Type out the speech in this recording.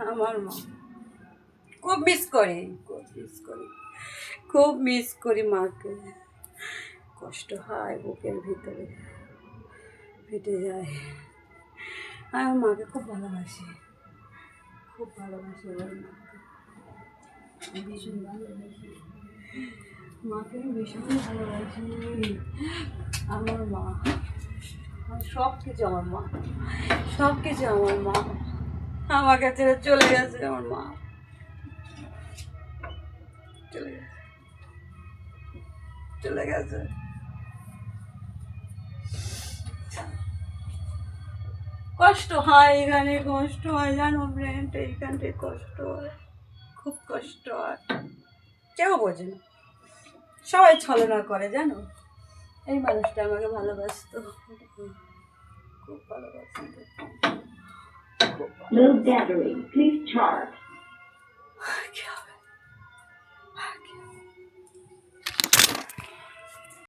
আমার মা খুব মিস করি, খুব মিস করি মাকে। কষ্ট হয় বুকের ভিতরে, ফেটে যায়। আমি আমার মাকে খুব ভালোবাসি, আমার মাকে ভীষণ ভালোবাসি, মাকে ভীষণ ভালোবাসি। আমার মা সব কিছু, আমার মা সব কিছু, আমার মা আমাকে ছেড়ে চলে গেছে। আমার মা চলে গেছে। কষ্ট হয় এখানে, কষ্ট হয় জানো ফ্রেন্ড, এইখানটায় কষ্ট হয়, খুব কষ্ট হয়। কেউ বোঝে না, সবাই ছলনা করে জানো। এই মানুষটা আমাকে ভালোবাসতো, খুব ভালোবাসতো, খুব ভালো।